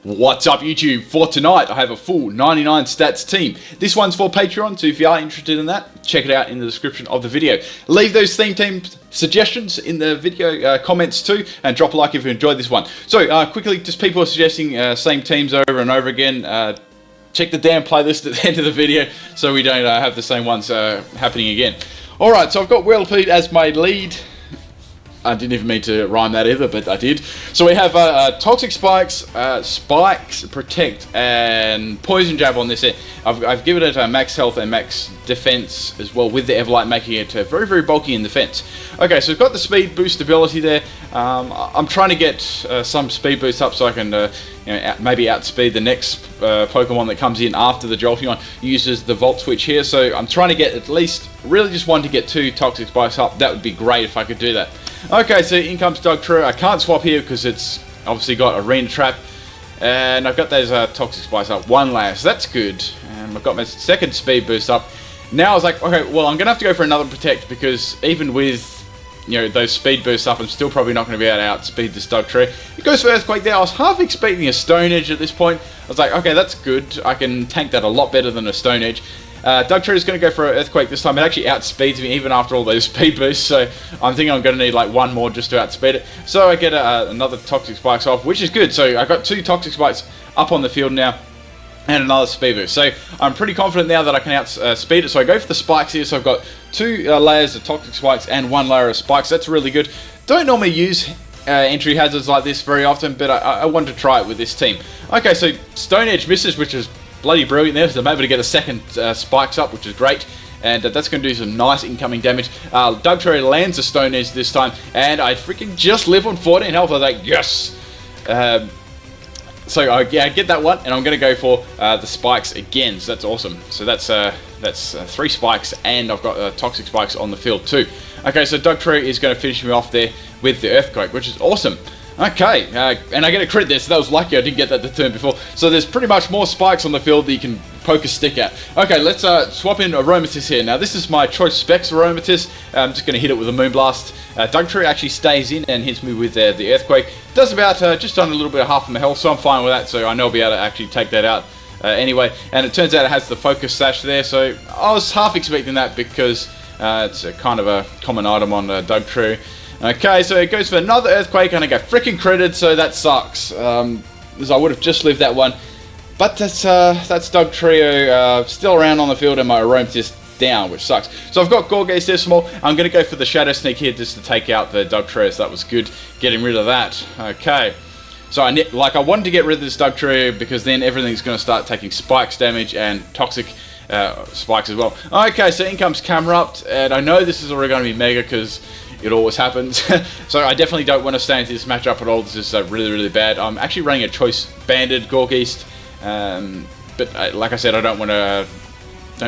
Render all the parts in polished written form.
What's up YouTube? For tonight I have a full 99 stats team. This one's for Patreon, so if you are interested in that, check it out in the description of the video. Leave those theme team suggestions in the video comments too, and drop a like if you enjoyed this one. So quickly, just people are suggesting same teams over and over again. Check the damn playlist at the end of the video so we don't have the same ones happening again. Alright, so I've got Whirlipede as my lead. I didn't even mean to rhyme that either, but I did. So we have Toxic Spikes, Spikes, Protect, and Poison Jab on this here. I've given it max health and max defense as well, with the Everlight making it very, very bulky in defense. Okay, so we've got the speed boost ability there. I'm trying to get some speed boost up so I can maybe outspeed the next Pokemon that comes in after the Jolteon uses the Volt Switch here. So I'm trying to get at least, really just want to get 2 Toxic Spikes up. That would be great if I could do that. Okay, so in comes Dugtrio. I can't swap here because it's obviously got Arena Trap. And I've got those Toxic Spikes up 1 layer, so that's good. And I've got my second speed boost up. Now I was like, okay, well I'm going to have to go for another Protect, because even with those speed boosts up, I'm still probably not going to be able to outspeed this Dugtrio. It goes for Earthquake there. I was half expecting a Stone Edge at this point. I was like, okay, that's good. I can tank that a lot better than a Stone Edge. Dugtrio is going to go for an Earthquake this time. It actually outspeeds me even after all those speed boosts, so I'm thinking I'm going to need like 1 more just to outspeed it. So I get another Toxic Spikes off, which is good. So I got 2 Toxic Spikes up on the field now, and another speed boost. So I'm pretty confident now that I can outspeed it. So I go for the Spikes here. So I've got 2 layers of Toxic Spikes and 1 layer of Spikes. That's really good. Don't normally use entry hazards like this very often, but I wanted to try it with this team. Okay, so Stone Edge misses, which is bloody brilliant there, so I'm able to get a second Spikes up, which is great, and that's going to do some nice incoming damage. Dugtrio lands a Stone Edge this time, and I freaking just live on 14 health. I was like, yes! So I get that one, and I'm going to go for the Spikes again, so that's awesome. So that's 3 Spikes, and I've got Toxic Spikes on the field too. Okay, so Dugtrio is going to finish me off there with the Earthquake, which is awesome. Okay, and I get a crit there, so that was lucky I didn't get that the turn before. So there's pretty much more Spikes on the field that you can poke a stick at. Okay, let's swap in Aromatisse here. Now this is my Choice Specs Aromatisse. I'm just going to hit it with a Moonblast. Dugtrio actually stays in and hits me with the Earthquake. Does about just on a little bit of half of my health, so I'm fine with that. So I know I'll be able to actually take that out anyway. And it turns out it has the Focus Sash there, so I was half expecting that because it's a kind of a common item on Dugtrio. Okay, so it goes for another Earthquake, and I get freaking critted, so that sucks. Because I would have just lived that one. But that's Dugtrio still around on the field, and my Aromatisse down, which sucks. So I've got Gorgeous Decimal. I'm going to go for the Shadow Sneak here just to take out the Dugtrio, so that was good, getting rid of that. Okay, so I wanted to get rid of this Dugtrio because then everything's going to start taking Spikes damage and Toxic Spikes as well. Okay, so in comes Camerupt, and I know this is already going to be Mega because it always happens. So I definitely don't want to stay into this matchup at all. This is really, really bad. I'm actually running a Choice Banded Gorgeist, but like I said, I don't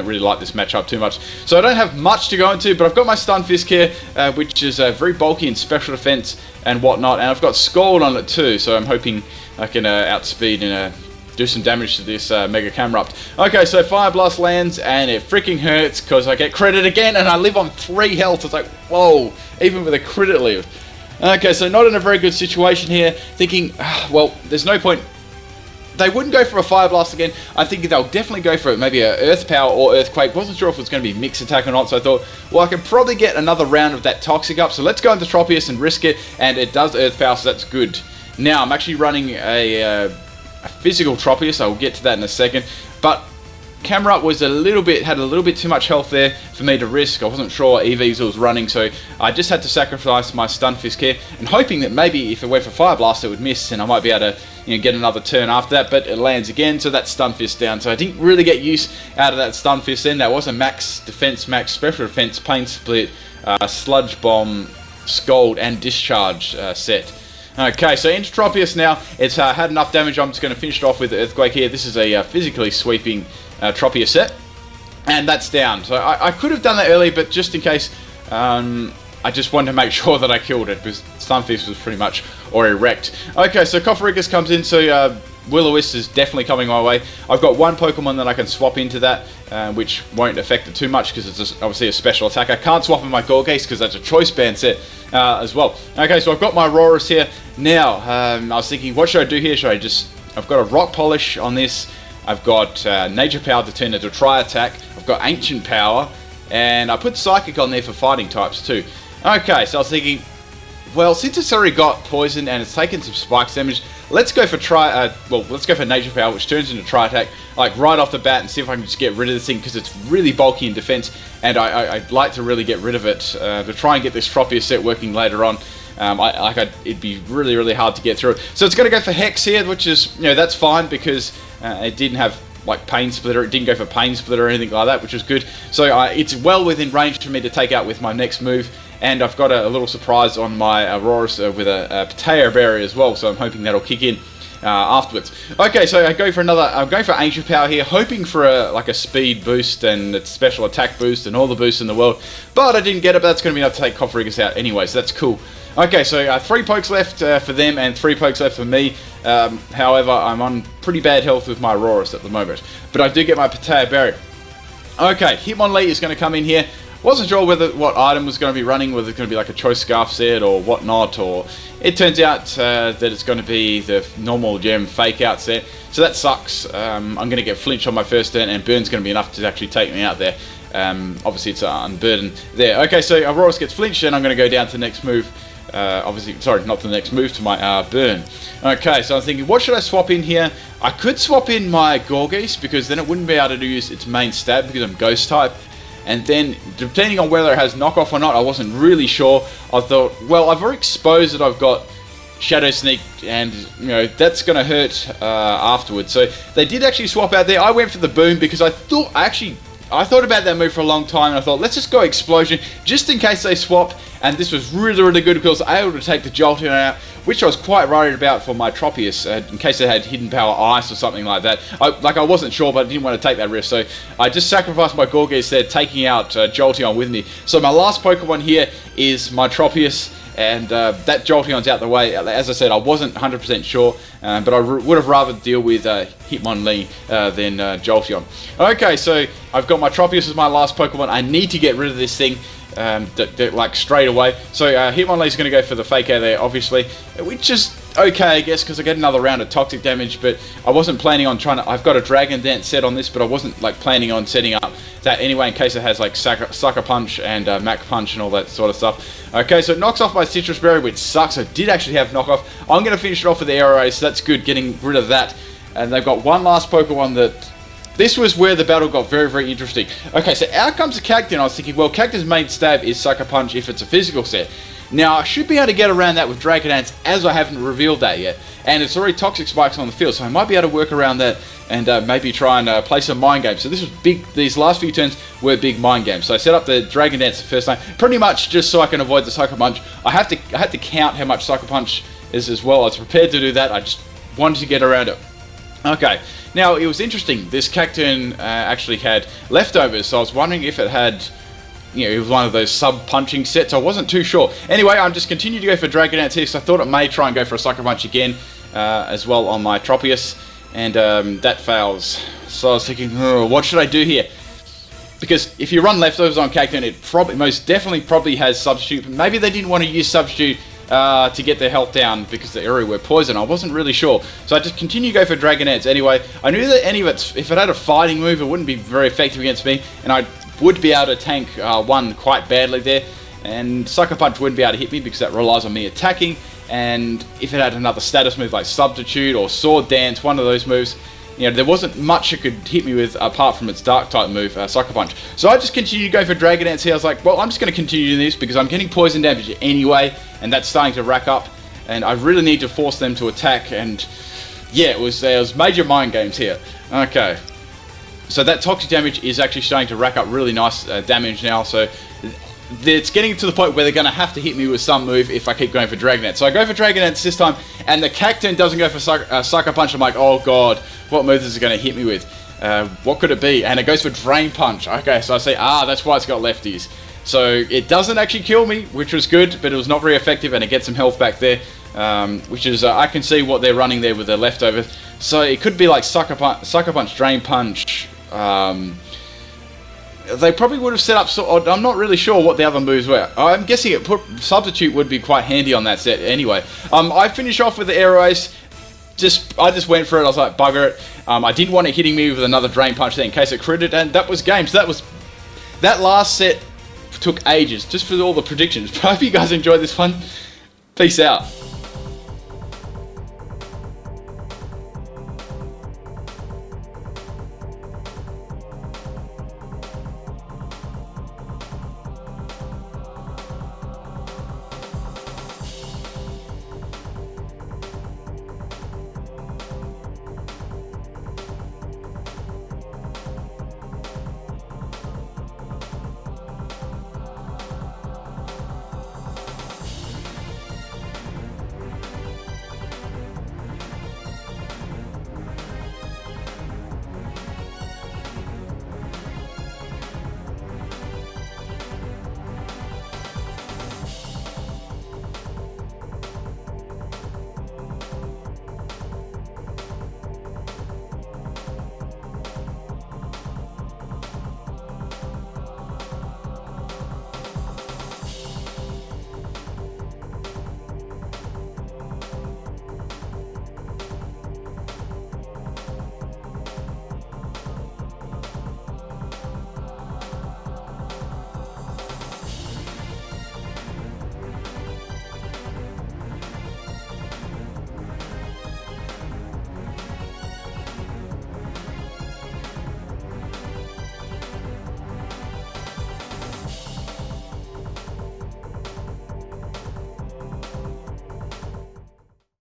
really like this matchup too much. So I don't have much to go into, but I've got my Stunfisk here, which is very bulky in special defense and whatnot, and I've got Scald on it too, so I'm hoping I can outspeed and do some damage to this Mega Camerupt. Okay, so Fire Blast lands, and it freaking hurts because I get critted again, and I live on 3 health. It's like, whoa, even with a crit it lived. Okay, so not in a very good situation here, thinking, well, there's no point. They wouldn't go for a Fire Blast again. I think they'll definitely go for maybe a Earth Power or Earthquake. Wasn't sure if it was going to be Mix Attack or not, so I thought, well, I can probably get another round of that Toxic up, so let's go into Tropius and risk it, and it does Earth Power, so that's good. Now, I'm actually running a physical Tropius. I'll get to that in a second, but Camerupt was had a little bit too much health there for me to risk. I wasn't sure what EVs was running, so I just had to sacrifice my Stunfisk here, and hoping that maybe if it went for Fire Blast it would miss, and I might be able to get another turn after that, but it lands again, so that's Stunfisk down. So I didn't really get use out of that Stunfisk then. That was a max defense, max special defense, Pain Split, Sludge Bomb, Scald, and Discharge set. Okay, so into Tropius now. It's had enough damage. I'm just going to finish it off with the Earthquake here. This is a physically sweeping Tropius set, and that's down. So I could have done that early, but just in case, I just wanted to make sure that I killed it, because Stunfisk was pretty much already wrecked. Okay, so Coffericus comes in, so Will-O-Wisp is definitely coming my way. I've got 1 Pokemon that I can swap into that, which won't affect it too much because it's obviously a special attack. I can't swap in my Gorgeist because that's a Choice Band set as well. Okay, so I've got my Aurorus here. Now, I was thinking, what should I do here? Should I just I've got a Rock Polish on this. I've got Nature Power to turn into Tri-Attack. I've got Ancient Power. And I put Psychic on there for fighting types too. Okay, so I was thinking, well, since it's already got Poison and it's taken some Spikes damage, let's go for let's go for Nature Power, which turns into Tri-Attack, like right off the bat, and see if I can just get rid of this thing, because it's really bulky in defense, and I'd like to really get rid of it to try and get this Tropius set working later on. It'd be really, really hard to get through it. So it's going to go for Hex here, which is, that's fine, because it didn't have like Pain Splitter. It didn't go for Pain Splitter or anything like that, which is good. So it's well within range for me to take out with my next move. And I've got a little surprise on my Aurorus with a Potato Berry as well, so I'm hoping that'll kick in afterwards. Okay, so I'm going for Ancient Power here, hoping for a speed boost and a special attack boost and all the boosts in the world, but I didn't get it. But that's going to be enough to take Coffericus out anyway, so that's cool. Okay, so 3 pokes left for them and 3 pokes left for me. However, I'm on pretty bad health with my Aurorus at the moment, but I do get my Potato Berry. Okay, Hitmonlee is going to come in here. Wasn't sure what item was going to be running, whether it's going to be like a Choice Scarf set or whatnot, or it turns out that it's going to be the normal gem Fake Out set, so that sucks. I'm going to get Flinch on my first turn, and Burn's going to be enough to actually take me out there. Obviously it's Unburden there. Okay, so Aurorus gets flinched, and I'm going to go down to the next move. Sorry, not the next move, to my Burn. Okay, so I'm thinking, what should I swap in here? I could swap in my Gorgeist, because then it wouldn't be able to use its main stab, because I'm Ghost type. And then, depending on whether it has knockoff or not, I wasn't really sure. I thought, well, I've already exposed that I've got Shadow Sneak, and that's going to hurt afterwards. So they did actually swap out there. I went for the Boom because I thought about that move for a long time, and I thought, let's just go Explosion just in case they swap. And this was really, really good because I was able to take the Jolteon out, which I was quite worried about for my Tropius, in case it had Hidden Power Ice or something like that. I wasn't sure, but I didn't want to take that risk, so I just sacrificed my Gorgeist there, taking out Jolteon with me. So my last Pokemon here is my Tropius, and that Jolteon's out the way. As I said, I wasn't 100% sure, but I would have rather deal with Hitmonlee than Jolteon. Okay, so I've got my Tropius as my last Pokemon. I need to get rid of this thing. Like straight away. So Hitmonlee's going to go for the Fake Out there, obviously, which is okay, I guess, because I get another round of toxic damage, but I wasn't planning on I've got a Dragon Dance set on this, but I wasn't planning on setting up that anyway, in case it has like Sucker Punch and Mach Punch and all that sort of stuff. Okay, so it knocks off my Citrus Berry, which sucks. I did actually have knockoff. I'm going to finish it off with the Aero Ace, so that's good, getting rid of that. And they've got one last Pokemon that... This was where the battle got very, very interesting. Okay, so out comes the Cactus, and I was thinking, well, Cactus' main stab is Sucker Punch if it's a physical set. Now, I should be able to get around that with Dragon Dance, as I haven't revealed that yet. And it's already Toxic Spikes on the field, so I might be able to work around that and maybe try and play some Mind Games. So this was big. These last few turns were big Mind Games. So I set up the Dragon Dance the first time, pretty much just so I can avoid the Sucker Punch. I had to count how much Sucker Punch is as well. I was prepared to do that. I just wanted to get around it. Okay, now it was interesting. This Cacturne actually had leftovers, so I was wondering if it had, it was one of those sub-punching sets. I wasn't too sure. Anyway, I'm just continuing to go for Dragon Dance here, so I thought it may try and go for a Sucker Punch again as well on my Tropius, and that fails. So I was thinking, what should I do here? Because if you run leftovers on Cacturne, it most definitely has Substitute. Maybe they didn't want to use Substitute to get their health down because the area were poison. I wasn't really sure, so I just continue to go for Dragon Dance anyway. I knew that if it had a fighting move, it wouldn't be very effective against me, and I would be able to tank one quite badly there, and Sucker Punch wouldn't be able to hit me because that relies on me attacking. And if it had another status move like Substitute or Sword Dance, one of those moves, there wasn't much it could hit me with apart from its Dark type move, Sucker Punch. So I just continued to go for Dragon Dance here. I was like, well, I'm just going to continue doing this because I'm getting poison damage anyway, and that's starting to rack up, and I really need to force them to attack. And yeah, it was major Mind Games here. Okay, so that toxic damage is actually starting to rack up really nice damage now. So it's getting to the point where they're going to have to hit me with some move if I keep going for Dragon Dance. So I go for Dragon Dance this time, and the Cacturne doesn't go for Sucker Punch. I'm like, oh god, what move is it going to hit me with? What could it be? And it goes for Drain Punch. Okay, so I say, that's why it's got lefties. So it doesn't actually kill me, which was good, but it was not very effective, and it gets some health back there, which is, I can see what they're running there with their leftovers. So it could be like Sucker Punch, Drain Punch. They probably would have set up, I'm not really sure what the other moves were. I'm guessing Substitute would be quite handy on that set anyway. I finish off with the Aero Ace. I just went for it. I was like, bugger it. I didn't want it hitting me with another drain punch there in case it critted, and that was game. So that last set took ages just for all the predictions. But I hope you guys enjoyed this one. Peace out.